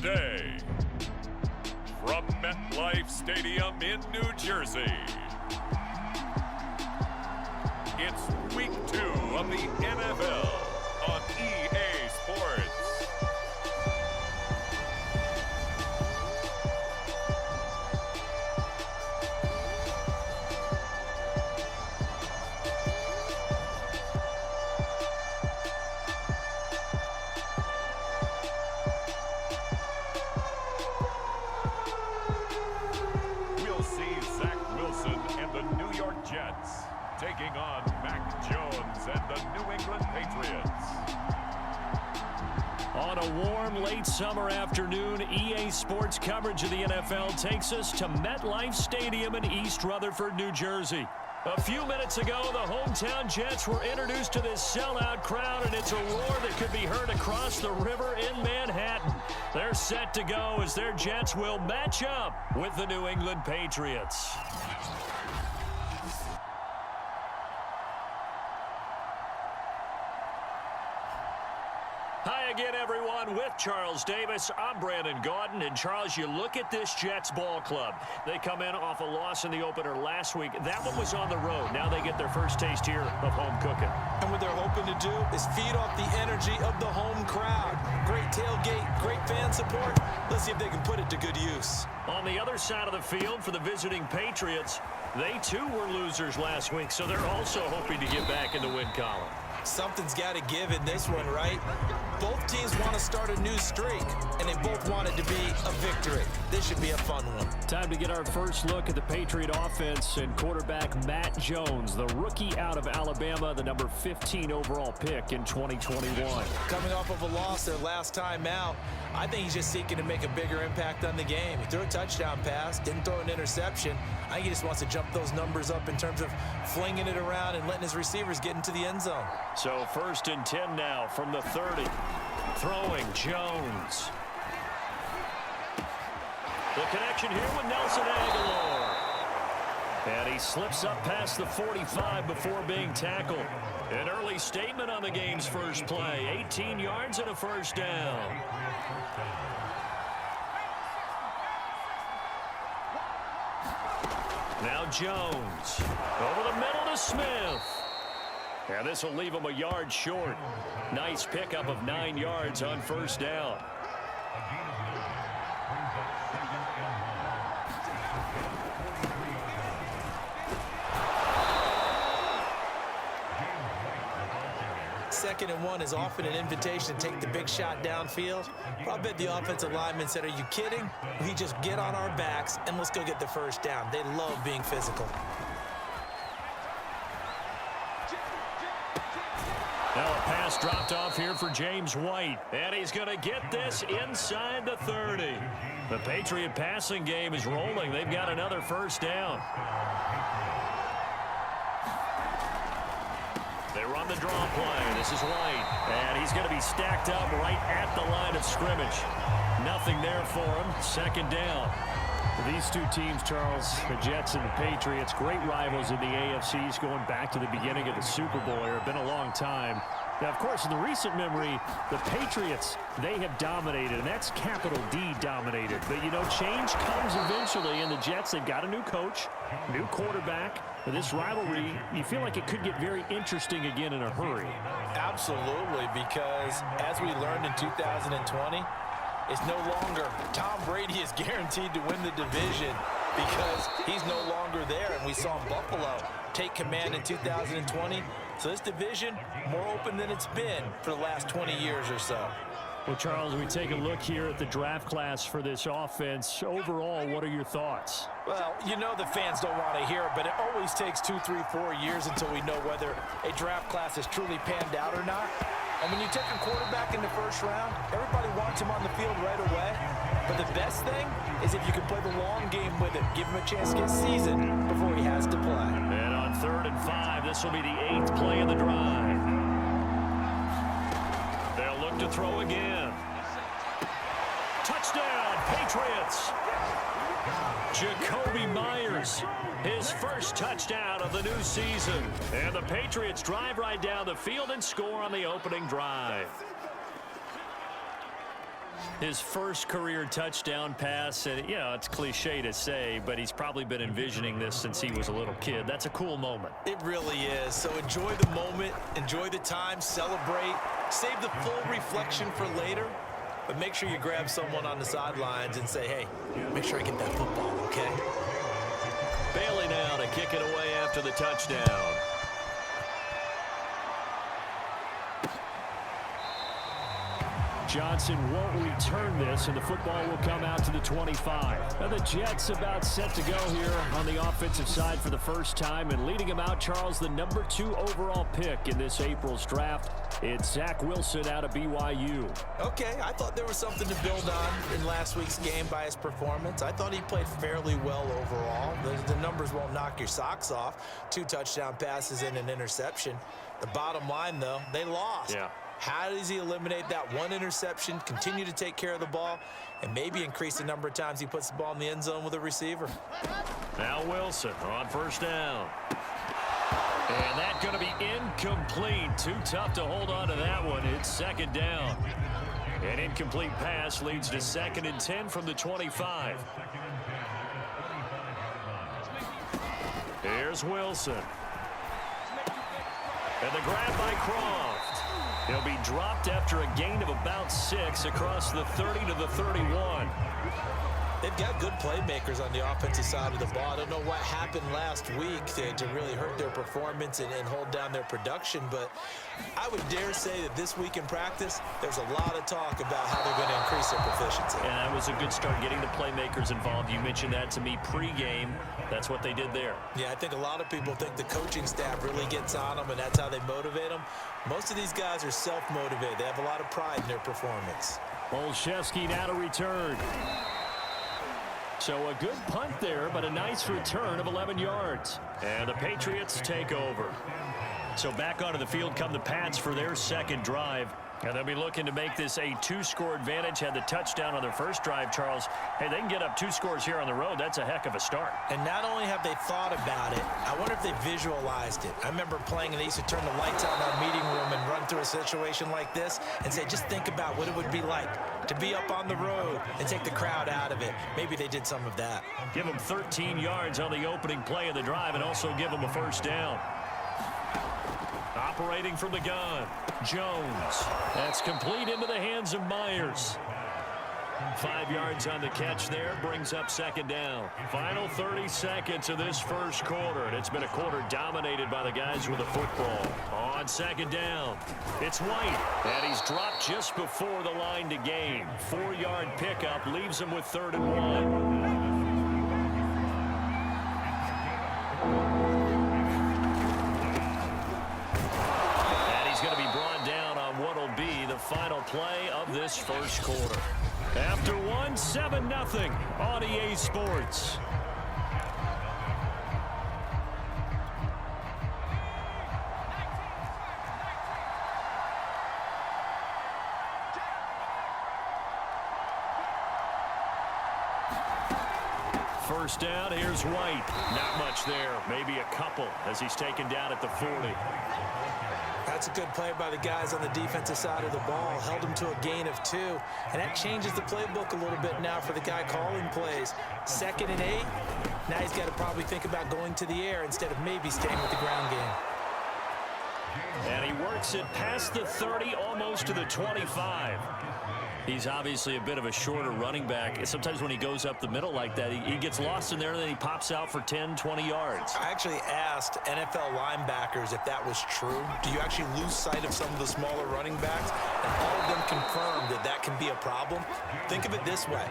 Today, from MetLife Stadium in New Jersey, it's Week 2 of the NFL on EA Sports. Jets taking on Mac Jones and the New England Patriots. On a warm late summer afternoon, EA Sports coverage of the NFL takes us to MetLife Stadium in East Rutherford, New Jersey. A few minutes ago, the hometown Jets were introduced to this sellout crowd, and it's a roar that could be heard across the river in Manhattan. They're set to go as their Jets will match up with the New England Patriots. Hi again, everyone. With Charles Davis, I'm Brandon Gaudin. And Charles, you look at this Jets ball club. They come in off a loss in the opener last week. That one was on the road. Now they get their first taste here of home cooking. And what they're hoping to do is feed off the energy of the home crowd. Great tailgate, great fan support. Let's see if they can put it to good use. On the other side of the field for the visiting Patriots, they too were losers last week, so they're also hoping to get back in the win column. Something's got to give in this one, right? Both teams want to start a new streak, and they both want it to be a victory. This should be a fun one. Time to get our first look at the Patriot offense and quarterback Mac Jones, the rookie out of Alabama, the number 15 overall pick in 2021. Coming off of a loss their last time out, I think he's just seeking to make a bigger impact on the game. He threw a touchdown pass, didn't throw an interception. I think he just wants to jump those numbers up in terms of flinging it around and letting his receivers get into the end zone. So 1st and 10 now from the 30. Throwing Jones. The connection here with Nelson Aguilar. And he slips up past the 45 before being tackled. An early statement on the game's first play. 18 yards and a first down. Now Jones. Over the middle to Smith. And this will leave him a yard short. Nice pickup of 9 yards on first down. Second and 1 is often an invitation to take the big shot downfield. I bet the offensive lineman said, are you kidding? We just get on our backs and let's go get the first down. They love being physical. Now a pass dropped off here for James White. And he's going to get this inside the 30. The Patriot passing game is rolling. They've got another first down. They run the draw play. This is White. And he's going to be stacked up right at the line of scrimmage. Nothing there for him. Second down. These two teams, Charles, the Jets and the Patriots, great rivals in the AFCs going back to the beginning of the Super Bowl era. Been a long time. Now, of course, in the recent memory, the Patriots, they have dominated, and that's capital D dominated. But, you know, change comes eventually, and the Jets, they've got a new coach, new quarterback. But this rivalry, you feel like it could get very interesting again in a hurry. Absolutely, because as we learned in 2020, it's no longer Tom Brady is guaranteed to win the division because he's no longer there. And we saw Buffalo take command in 2020. So this division, more open than it's been for the last 20 years or so. Well, Charles, we take a look here at the draft class for this offense. Overall, what are your thoughts? Well, you know the fans don't want to hear it, but it always takes 2, 3, 4 years until we know whether a draft class is truly panned out or not. And when you take a quarterback in the first round, everybody wants him on the field right away. But the best thing is if you can play the long game with him, give him a chance to get seasoned before he has to play. And on 3rd and 5, this will be the 8th play of the drive. They'll look to throw again. Touchdown, Patriots. Jacoby Myers, his first touchdown of the new season. And the Patriots drive right down the field and score on the opening drive. His first career touchdown pass, and, you know, it's cliche to say, but he's probably been envisioning this since he was a little kid. That's a cool moment. It really is. So enjoy the moment, enjoy the time, celebrate, save the full reflection for later, but make sure you grab someone on the sidelines and say, hey, make sure I get that football, okay? Bailey now to kick it away after the touchdown. Johnson won't return this, and the football will come out to the 25. Now the Jets about set to go here on the offensive side for the first time, and leading them out, Charles, the number 2 overall pick in this April's draft. It's Zach Wilson out of BYU. Okay, I thought there was something to build on in last week's game by his performance. I thought he played fairly well overall. The numbers won't knock your socks off. 2 touchdown passes and an interception. The bottom line, though, they lost. Yeah. How does he eliminate that 1 interception, continue to take care of the ball, and maybe increase the number of times he puts the ball in the end zone with a receiver? Now Wilson on first down. And that's going to be incomplete. Too tough to hold on to that one. It's second down. An incomplete pass leads to 2nd and 10 from the 25. Here's Wilson. And the grab by Croft. He'll be dropped after a gain of about 6 across the 30 to the 31. They've got good playmakers on the offensive side of the ball. I don't know what happened last week to really hurt their performance and hold down their production, but I would dare say that this week in practice, there's a lot of talk about how they're going to increase their proficiency. And that was a good start, getting the playmakers involved. You mentioned that to me pregame. That's what they did there. Yeah, I think a lot of people think the coaching staff really gets on them, and that's how they motivate them. Most of these guys are self-motivated. They have a lot of pride in their performance. Olszewski now to return. So a good punt there, but a nice return of 11 yards. And the Patriots take over. So back onto the field come the Pats for their second drive. And they'll be looking to make this a 2-score advantage. Had the touchdown on their first drive, Charles. Hey, they can get up 2 scores here on the road. That's a heck of a start. And not only have they thought about it, I wonder if they visualized it. I remember playing, and they used to turn the lights out in our meeting room and run through a situation like this and say, just think about what it would be like to be up on the road and take the crowd out of it. Maybe they did some of that. Give them 13 yards on the opening play of the drive and also give them a first down. Operating from the gun, Jones. That's complete into the hands of Myers. 5 yards on the catch there, brings up second down. Final 30 seconds of this first quarter, and it's been a quarter dominated by the guys with the football. On second down, it's White, and he's dropped just before the line to gain. 4-yard pickup leaves him with 3rd and 1. Final play of this first quarter. After 7-0 on EA Sports. First down, here's White. Not much there, maybe a couple as he's taken down at the 40. That's a good play by the guys on the defensive side of the ball. Held him to a gain of 2. And that changes the playbook a little bit now for the guy calling plays. 2nd and 8. Now he's got to probably think about going to the air instead of maybe staying with the ground game. And he works it past the 30, almost to the 25. He's obviously a bit of a shorter running back. Sometimes when he goes up the middle like that, he gets lost in there, and then he pops out for 10, 20 yards. I actually asked NFL linebackers if that was true. Do you actually lose sight of some of the smaller running backs? And all of them confirmed that that can be a problem. Think of it this way.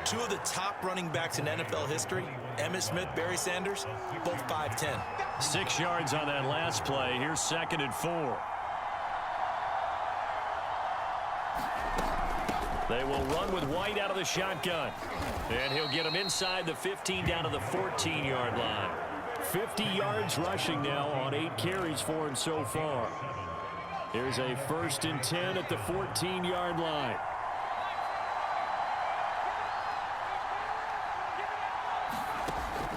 2 of the top running backs in NFL history, Emmitt Smith, Barry Sanders, both 5'10". 6 yards on that last play. Here's 2nd and 4. They will run with White out of the shotgun. And he'll get him inside the 15 down to the 14-yard line. 50 yards rushing now on 8 carries for him so far. Here's a 1st and 10 at the 14-yard line.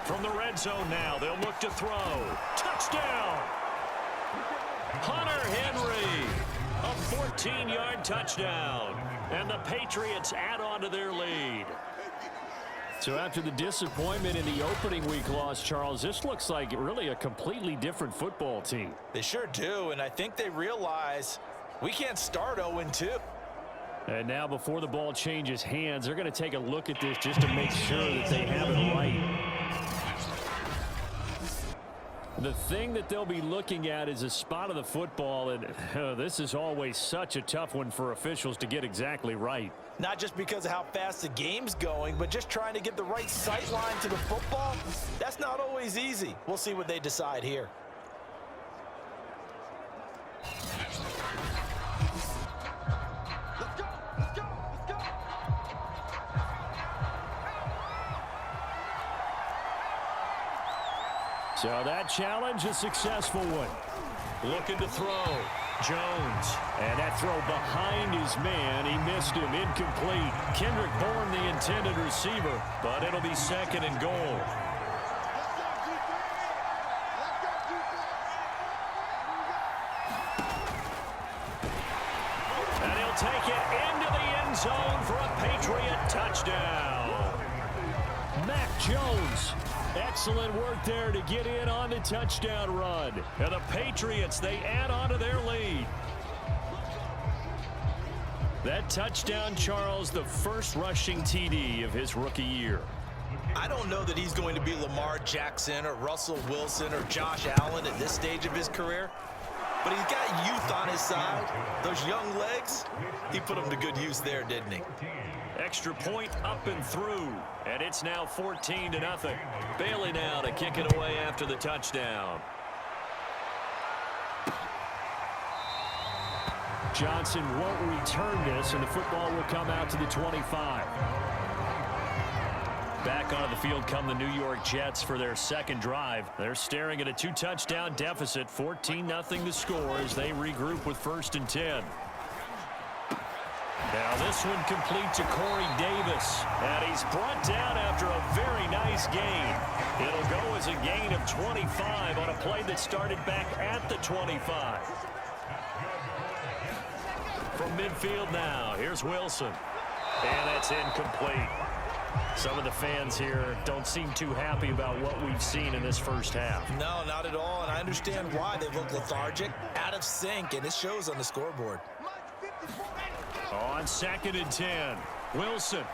From the red zone now, they'll look to throw. Touchdown! Hunter Henry, a 14-yard touchdown. And the Patriots add on to their lead. So after the disappointment in the opening week loss, Charles, this looks like really a completely different football team. They sure do, and I think they realize we can't start 0-2. And now before the ball changes hands, they're going to take a look at this just to make sure that they have it right. The thing that they'll be looking at is a spot of the football, and this is always such a tough one for officials to get exactly right. Not just because of how fast the game's going, but just trying to get the right sight line to the football. That's not always easy. We'll see what they decide here. So that challenge, a successful one. Looking to throw. Jones. And that throw behind his man. He missed him. Incomplete. Kendrick Bourne, the intended receiver. But it'll be second and goal. And he'll take it into the end zone for a Patriot touchdown. Mac Jones. Excellent work there to get in on the touchdown run. And the Patriots, they add on to their lead. That touchdown, Charles, the first rushing TD of his rookie year. I don't know that he's going to be Lamar Jackson or Russell Wilson or Josh Allen at this stage of his career, but he's got youth on his side. Those young legs, he put them to good use there, didn't he? Extra point up and through, and it's now 14-0. Bailey now to kick it away after the touchdown. Johnson won't return this, and the football will come out to the 25. Back onto the field come the New York Jets for their second drive. They're staring at a 2-touchdown deficit, 14-0 the score as they regroup with 1st and 10. Now this one complete to Corey Davis, and he's brought down after a very nice gain. It'll go as a gain of 25 on a play that started back at the 25. From midfield now, here's Wilson, and that's incomplete. Some of the fans here don't seem too happy about what we've seen in this first half. No, not at all, and I understand why. They look lethargic, out of sync, and it shows on the scoreboard. On 2nd and 10, Wilson.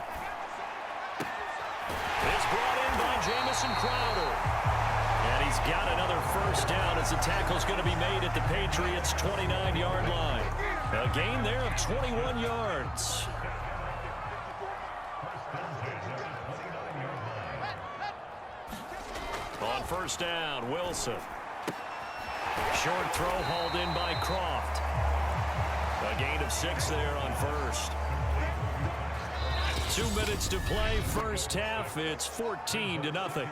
It's brought in by Jamison Crowder. And he's got another first down as the tackle's going to be made at the Patriots' 29-yard line. A gain there of 21 yards. On 1st down, Wilson. Short throw hauled in by Croft. A gain of 6 there on 1st. 2 minutes to play, first half. It's 14-0.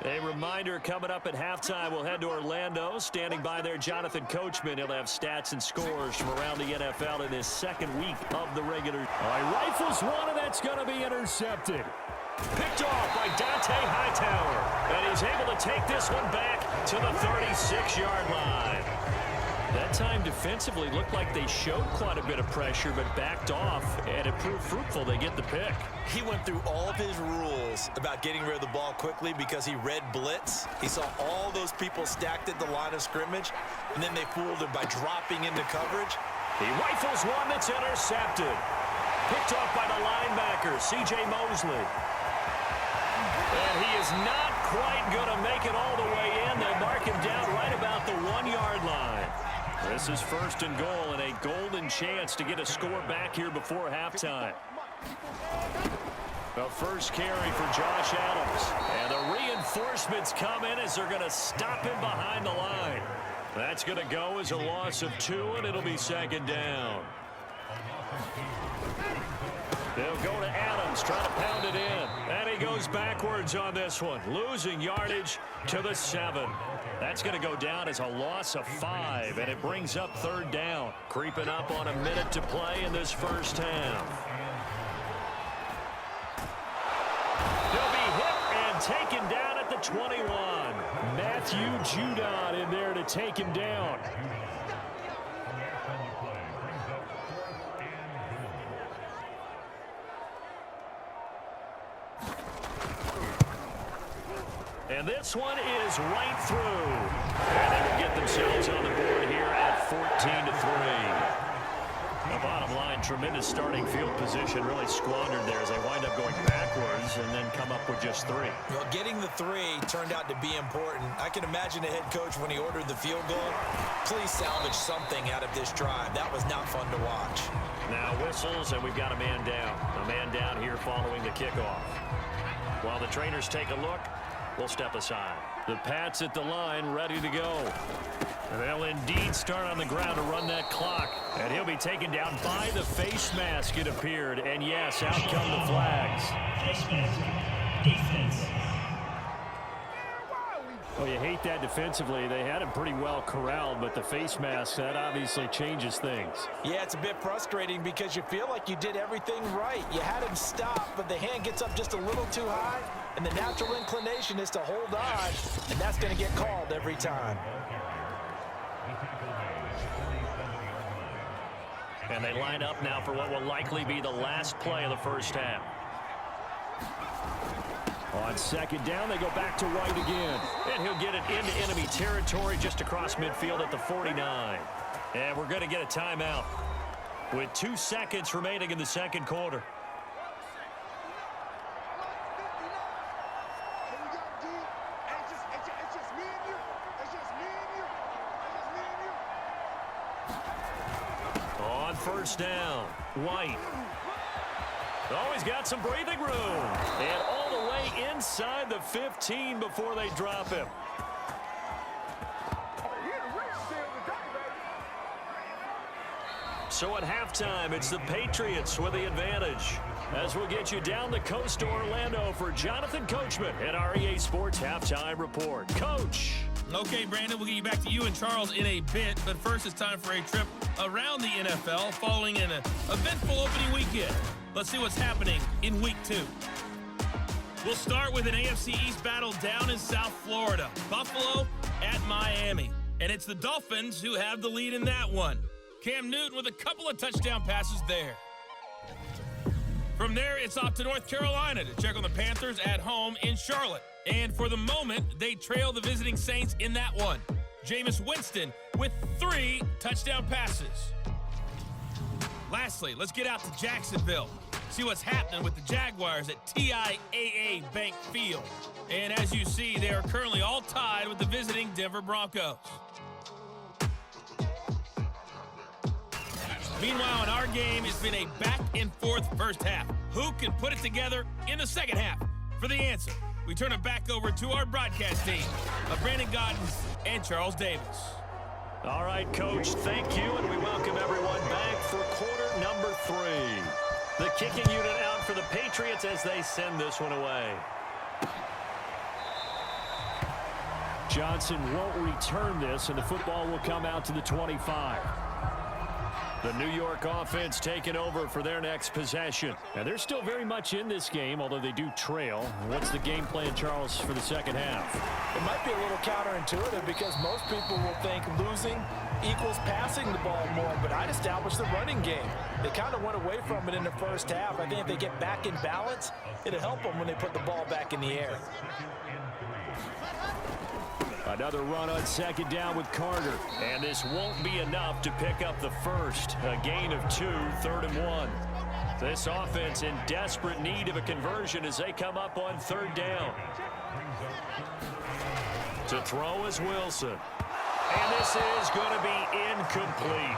A reminder coming up at halftime, we'll head to Orlando. Standing by there, Jonathan Coachman. He'll have stats and scores from around the NFL in his second week of the regular. All right, rifles one, and that's going to be intercepted. Picked off by Dante Hightower. And he's able to take this one back to the 36-yard line. That time defensively looked like they showed quite a bit of pressure, but backed off, and it proved fruitful. They get the pick. He went through all of his rules about getting rid of the ball quickly because he read blitz. He saw all those people stacked at the line of scrimmage, and then they fooled him by dropping into coverage. He rifles one that's intercepted. Picked off by the linebacker, C.J. Mosley. And he is not quite going to make it all the way in. They'll mark him down right about the 1-yard line. This is 1st and goal, and a golden chance to get a score back here before halftime. The first carry for Josh Adams. And the reinforcements come in as they're going to stop him behind the line. That's going to go as a loss of 2, and it'll be 2nd down. They'll go to Adams, trying to pound it in. And he goes backwards on this one, losing yardage to the 7. That's going to go down as a loss of 5, and it brings up 3rd down. Creeping up on a minute to play in this first half. He'll be hit and taken down at the 21. Matthew Judon in there to take him down. And this one is right through. And they will get themselves on the board here at 14-3. The bottom line, tremendous starting field position, really squandered there as they wind up going backwards and then come up with just 3. Well, getting the 3 turned out to be important. I can imagine the head coach when he ordered the field goal. Please salvage something out of this drive. That was not fun to watch. Now whistles, and we've got a man down. A man down here following the kickoff. While the trainers take a look, we'll step aside. The Pats at the line, ready to go. They'll indeed start on the ground to run that clock. And he'll be taken down by the face mask, it appeared. And yes, out come the flags. Face mask, defense. Well, you hate that defensively. They had him pretty well corralled, but the face mask, that obviously changes things. Yeah, it's a bit frustrating because you feel like you did everything right. You had him stop, but the hand gets up just a little too high, and the natural inclination is to hold on, and that's going to get called every time. And they line up now for what will likely be the last play of the first half. On second down, they go back to White again. And he'll get it into enemy territory just across midfield at the 49. And we're going to get a timeout with 2 seconds remaining in the second quarter. On first down, White. Oh, he's got some breathing room. And all the way inside the 15 before they drop him. So at halftime, it's the Patriots with the advantage. As we'll get you down the coast to Orlando for Jonathan Coachman at our EA Sports Halftime Report. Coach. Okay, Brandon, we'll get you back to you and Charles in a bit, but first it's time for a trip around the NFL following an eventful opening weekend. Let's see what's happening in Week 2. We'll start with an AFC East battle down in South Florida. Buffalo at Miami. And it's the Dolphins who have the lead in that one. Cam Newton with a couple of touchdown passes there. From there, it's off to North Carolina to check on the Panthers at home in Charlotte. And for the moment, they trail the visiting Saints in that one. Jameis Winston with 3 touchdown passes. Lastly, let's get out to Jacksonville. See what's happening with the Jaguars at TIAA Bank Field. And as you see, they are currently all tied with the visiting Denver Broncos. Meanwhile, in our game, it's been a back-and-forth first half. Who can put it together in the second half? For the answer, we turn it back over to our broadcast team of Brandon Gaudens and Charles Davis. All right, Coach, thank you, and we welcome everyone back for quarter number 3. The kicking unit out for the Patriots as they send this one away. Johnson won't return this, and the football will come out to the 25. The New York offense taking over for their next possession. And they're still very much in this game, although they do trail. What's the game plan, Charles, for the second half? It might be a little counterintuitive because most people will think losing equals passing the ball more, but I'd establish the running game. They kind of went away from it in the first half. I think if they get back in balance, it'll help them when they put the ball back in the air. Another run on second down with Carter. And this won't be enough to pick up the first. A gain of 2, 3rd and 1. This offense in desperate need of a conversion as they come up on 3rd down. To throw is Wilson. And this is going to be incomplete.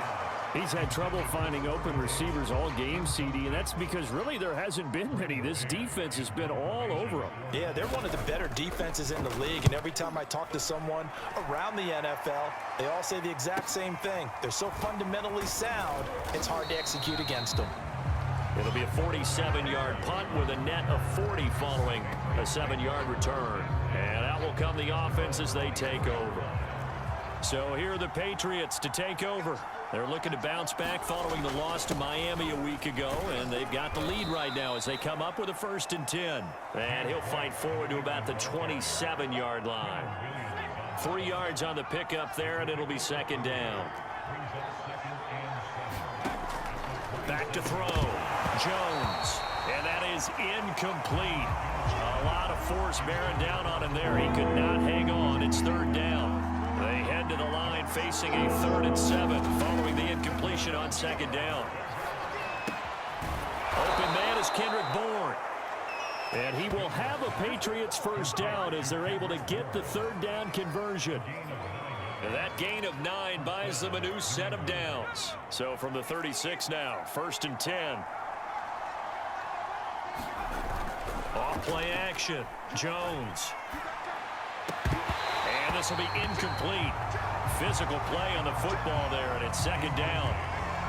He's had trouble finding open receivers all game, CD, and that's because really there hasn't been many. This defense has been all over them. Yeah, they're one of the better defenses in the league, and every time I talk to someone around the NFL, they all say the exact same thing. They're so fundamentally sound, it's hard to execute against them. It'll be a 47-yard punt with a net of 40 following a 7-yard return. And out will come the offense as they take over. So here are the Patriots to take over. They're looking to bounce back following the loss to Miami a week ago, and they've got the lead right now as they come up with a 1st and 10. And he'll fight forward to about the 27-yard line. 3 yards on the pickup there, and it'll be 2nd down. Back to throw. Jones. And that is incomplete. A lot of force bearing down on him there. He could not hang on. It's third down. They head to the line facing a 3rd and 7 following the incompletion on second down. Open man is Kendrick Bourne. And he will have a Patriots first down as they're able to get the 3rd down conversion. And that gain of 9 buys them a new set of downs. So from the 36 now, 1st and 10. Off play action. Jones. And this will be incomplete. Physical play on the football there, and it's 2nd down.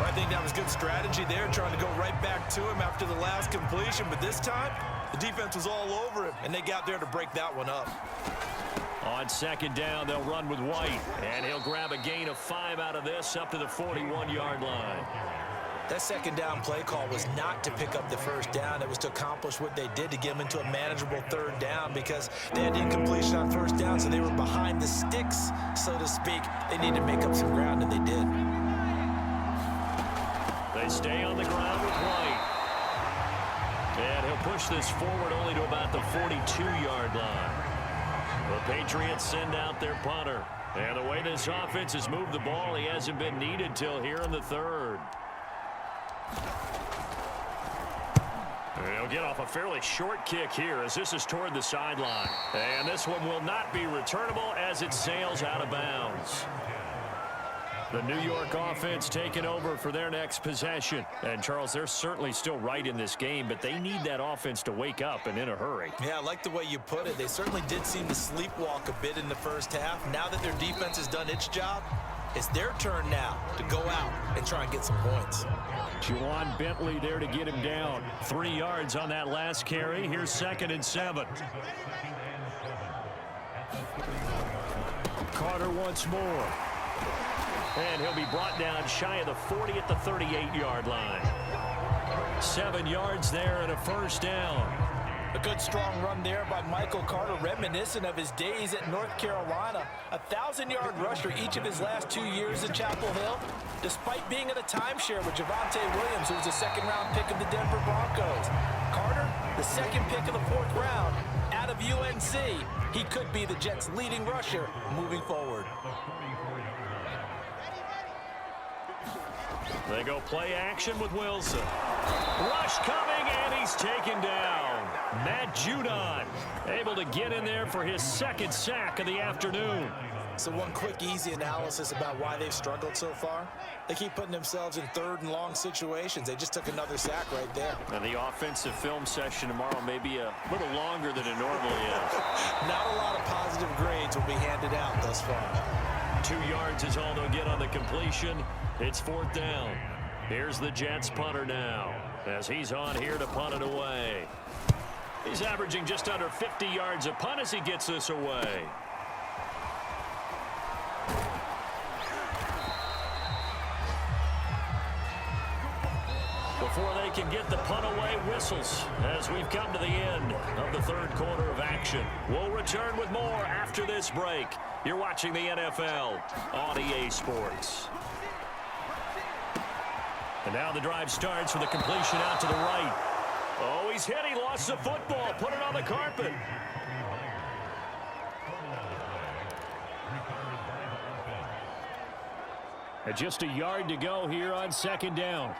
I think that was good strategy there, trying to go right back to him after the last completion. But this time, the defense was all over him, and they got there to break that one up. On 2nd down, they'll run with White, and he'll grab a gain of 5 out of this up to the 41-yard line. That 2nd down play call was not to pick up the 1st down. It was to accomplish what they did to get them into a manageable 3rd down because they had incompletion on 1st down, so they were behind the sticks, so to speak. They needed to make up some ground, and they did. They stay on the ground with White. And he'll push this forward only to about the 42-yard line. The Patriots send out their punter. And the way this offense has moved the ball, he hasn't been needed till here in the 3rd. He'll get off a fairly short kick here as this is toward the sideline. And this one will not be returnable as it sails out of bounds. The New York offense taking over for their next possession. And, Charles, they're certainly still right in this game, but they need that offense to wake up and in a hurry. Yeah, I like the way you put it. They certainly did seem to sleepwalk a bit in the 1st half. Now that their defense has done its job, it's their turn now to go out and try and get some points. Juwan Bentley there to get him down. 3 yards on that last carry. Here's 2nd and 7. Carter once more. And he'll be brought down shy of the 40 at the 38-yard line. 7 yards there and a 1st down. A good strong run there by Michael Carter, reminiscent of his days at North Carolina. A 1,000-yard rusher each of his last 2 years at Chapel Hill, despite being in a timeshare with Javonte Williams, who was a 2nd-round pick of the Denver Broncos. Carter, the 2nd pick of the 4th round out of UNC. He could be the Jets' leading rusher moving forward. They go play action with Wilson. Rush coming, and he's taken down. Matt Judon able to get in there for his 2nd sack of the afternoon. So one quick, easy analysis about why they've struggled so far. They keep putting themselves in 3rd and long situations. They just took another sack right there. And the offensive film session tomorrow may be a little longer than it normally is. Not a lot of positive grades will be handed out thus far. 2 yards is all they'll get on the completion. It's 4th down. Here's the Jets punter now as he's on here to punt it away. He's averaging just under 50 yards a punt as he gets this away. Before they can get the punt away, whistles as we've come to the end of the 3rd quarter of action. We'll return with more after this break. You're watching the NFL on EA Sports. And now the drive starts with a completion out to the right. Oh, he's hit. He lost the football. Put it on the carpet. And just a yard to go here on 2nd down.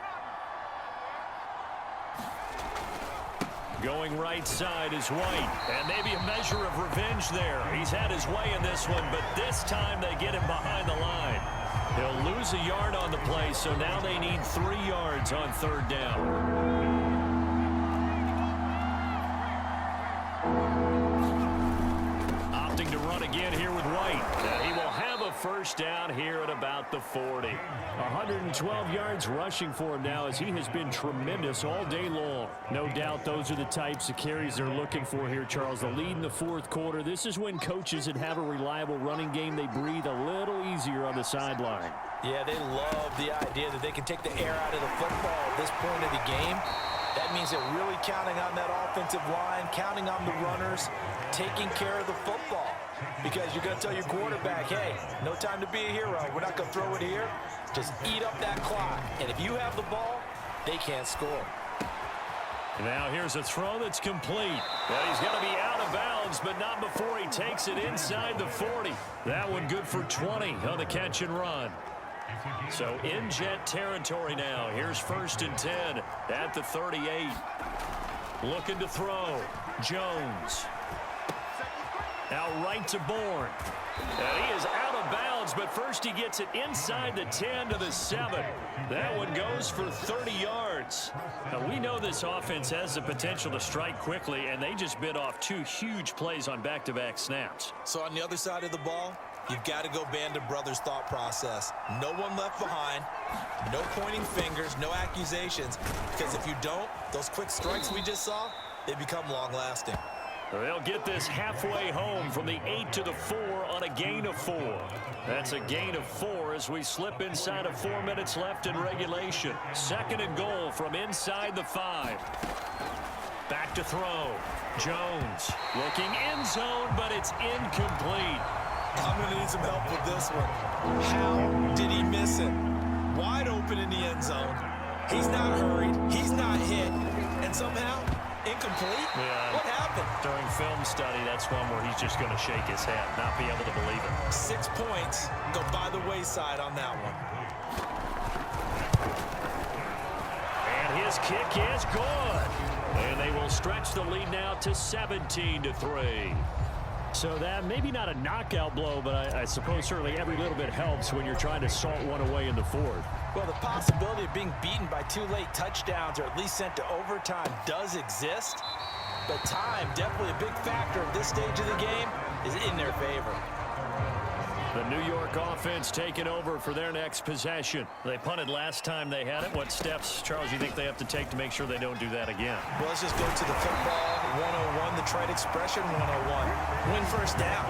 Going right side is White. And maybe a measure of revenge there. He's had his way in this one, but this time they get him behind the line. He'll lose a yard on the play, so now they need 3 yards on 3rd down. Opting to run again here with White. And he will have a 1st down here at about the 40. 112 yards rushing for him now as he has been tremendous all day long. No doubt those are the types of carries they're looking for here, Charles. The lead in the 4th quarter. This is when coaches that have a reliable running game, they breathe a little easier on the sideline. Yeah, they love the idea that they can take the air out of the football at this point of the game. That means they're really counting on that offensive line, counting on the runners, taking care of the football. Because you're going to tell your quarterback, hey, no time to be a hero. We're not going to throw it here. Just eat up that clock. And if you have the ball, they can't score. Now here's a throw that's complete. Well, he's going to be out of bounds, but not before he takes it inside the 40. That one good for 20 on the catch and run. So in Jet territory now. Here's 1st and 10 at the 38. Looking to throw. Jones. Out right to Bourne. And he is out of bounds, but first he gets it inside the 10 to the 7. That one goes for 30 yards. Now, we know this offense has the potential to strike quickly, and they just bit off 2 huge plays on back-to-back snaps. So on the other side of the ball, you've got to go Band of Brothers thought process. No one left behind, no pointing fingers, no accusations, because if you don't, those quick strikes we just saw, they become long-lasting. They'll get this halfway home from the 8 to the 4 on a gain of 4. That's a gain of 4 as we slip inside of 4 minutes left in regulation. 2nd and goal from inside the 5. Back to throw. Jones looking end zone, but it's incomplete. I'm going to need some help with this one. How did he miss it? Wide open in the end zone. He's not hurried. He's not hit. And somehow, incomplete? Yeah. What happened? During film study, that's one where he's just going to shake his head, not be able to believe it. 6 points go by the wayside on that one. And his kick is good. And they will stretch the lead now to 17-3. So that maybe not a knockout blow, but I suppose certainly every little bit helps when you're trying to salt one away in the 4th. Well, the possibility of being beaten by 2 late touchdowns or at least sent to overtime does exist. But time, definitely a big factor at this stage of the game, is in their favor. The New York offense taking over for their next possession. They punted last time they had it. What steps, Charles, you think they have to take to make sure they don't do that again? Well, let's just go to the football 101, the trite expression 101. Win first down.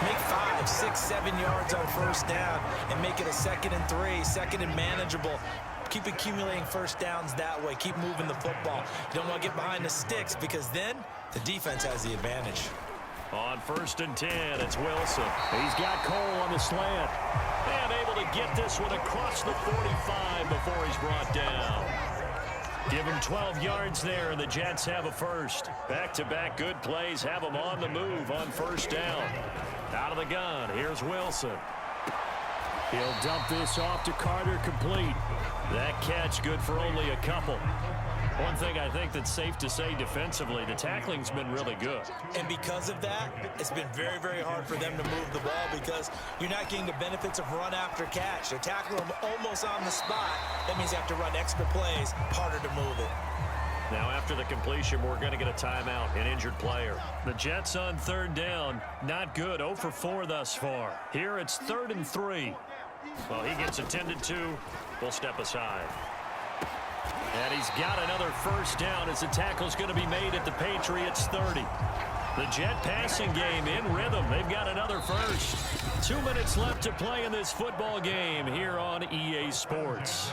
Make 5, 6, 7 yards on first down and make it a 2nd and 3, 2nd and manageable. Keep accumulating first downs that way. Keep moving the football. You don't want to get behind the sticks because then the defense has the advantage. On 1st and 10, it's Wilson. He's got Cole on the slant. And able to get this one across the 45 before he's brought down. Give him 12 yards there, and the Jets have a first. Back-to-back good plays have them on the move on 1st down. Out of the gun, here's Wilson. He'll dump this off to Carter, complete. That catch good for only a couple. One thing I think that's safe to say defensively, the tackling's been really good. And because of that, it's been very, very hard for them to move the ball because you're not getting the benefits of run after catch. They're tackling them almost on the spot. That means you have to run extra plays, harder to move it. Now after the completion, we're going to get a timeout, an injured player. The Jets on 3rd down, not good, 0 for 4 thus far. Here it's 3rd and 3. Well, he gets attended to. We'll step aside. And he's got another first down as the tackle's going to be made at the Patriots 30. The Jet passing game in rhythm. They've got another first. 2 minutes left to play in this football game here on EA Sports.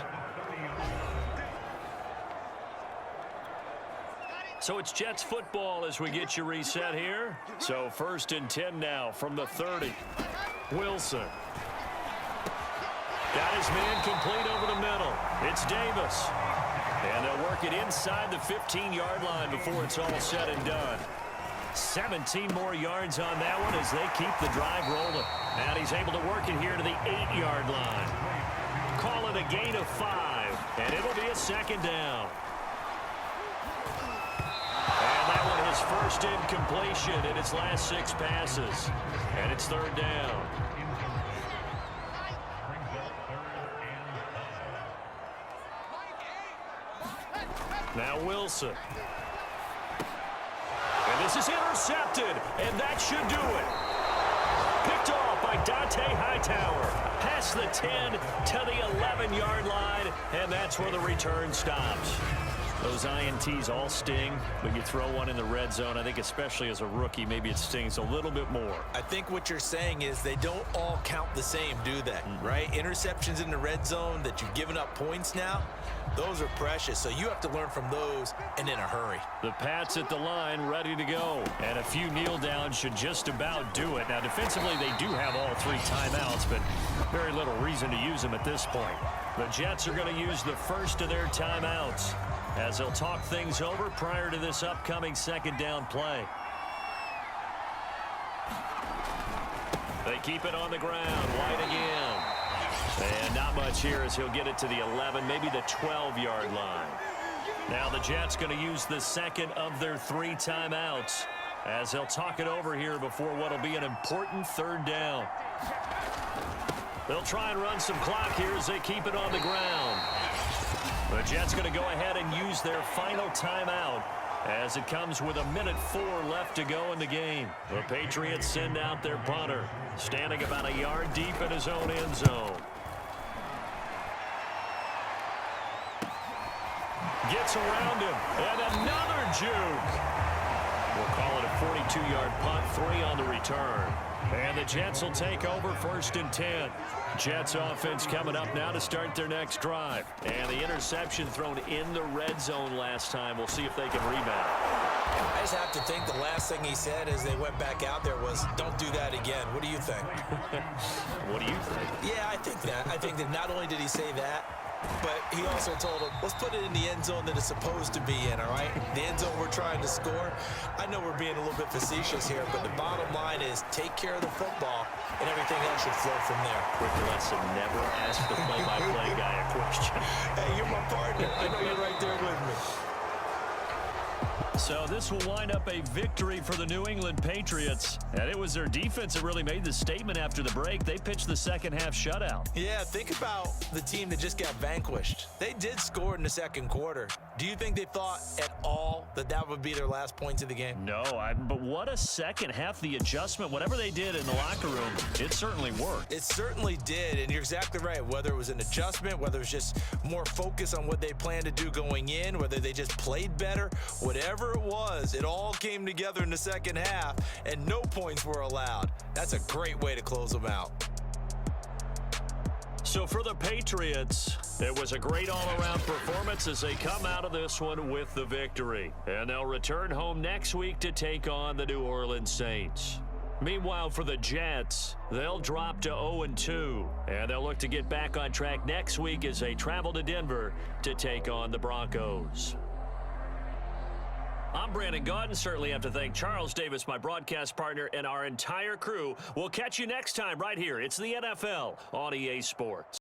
So it's Jets football as we get you reset here. So 1st and 10 now from the 30. Wilson. Got his man complete over the middle. It's Davis. And they'll work it inside the 15-yard line before it's all said and done. 17 more yards on that one as they keep the drive rolling. And he's able to work it here to the 8-yard line. Call it a gain of 5, and it'll be a 2nd down. And that one his first incompletion in his last 6 passes. And it's 3rd down. Now Wilson. And this is intercepted, and that should do it. Picked off by Dante Hightower. Past the 10 to the 11-yard line, and that's where the return stops. Those INTs all sting, but you throw one in the red zone, I think especially as a rookie, maybe it stings a little bit more. I think what you're saying is they don't all count the same, do they? Right? Interceptions in the red zone that you've given up points now, those are precious, so you have to learn from those and in a hurry. The Pats at the line ready to go, and a few kneel downs should just about do it. Now, defensively, they do have all 3 timeouts, but very little reason to use them at this point. The Jets are going to use the first of their timeouts. as they'll talk things over prior to this upcoming second down play. They keep it on the ground. White again. And not much here as he'll get it to the 11, maybe the 12-yard line. Now the Jets going to use the second of their 3 timeouts as they'll talk it over here before what will be an important third down. They'll try and run some clock here as they keep it on the ground. The Jets going to go ahead and use their final timeout as it comes with 1:04 left to go in the game. The Patriots send out their punter, standing about a yard deep in his own end zone. Gets around him, and another juke. We'll call it a 42-yard punt, 3 on the return. And the Jets will take over 1st and 10. Jets offense coming up now to start their next drive. And the interception thrown in the red zone last time. We'll see if they can rebound. I just have to think the last thing he said as they went back out there was, don't do that again. What do you think? What do you think? Yeah, I think that. I think that not only did he say that, but he also told him, let's put it in the end zone that it's supposed to be in, all right? The end zone we're trying to score. I know we're being a little bit facetious here, but the bottom line is take care of the football, and everything else should flow from there. Quick lesson, never ask the play-by-play guy a question. Hey, you're my partner. I know you're right there with me. So this will wind up a victory for the New England Patriots. And it was their defense that really made the statement after the break. They pitched the second-half shutout. Yeah, think about the team that just got vanquished. They did score in the second quarter. Do you think they thought at all that that would be their last points of the game? No, but what a second half. The adjustment, whatever they did in the locker room, it certainly worked. It certainly did, and you're exactly right. Whether it was an adjustment, whether it was just more focus on what they planned to do going in, whether they just played better, whatever it was, it all came together in the second half, and no points were allowed. That's a great way to close them out. So for the Patriots, it was a great all-around performance as they come out of this one with the victory. And they'll return home next week to take on the New Orleans Saints. Meanwhile, for the Jets, they'll drop to 0-2, and they'll look to get back on track next week as they travel to Denver to take on the Broncos. I'm Brandon Gaudin. Certainly have to thank Charles Davis, my broadcast partner, and our entire crew. We'll catch you next time right here. It's the NFL on EA Sports.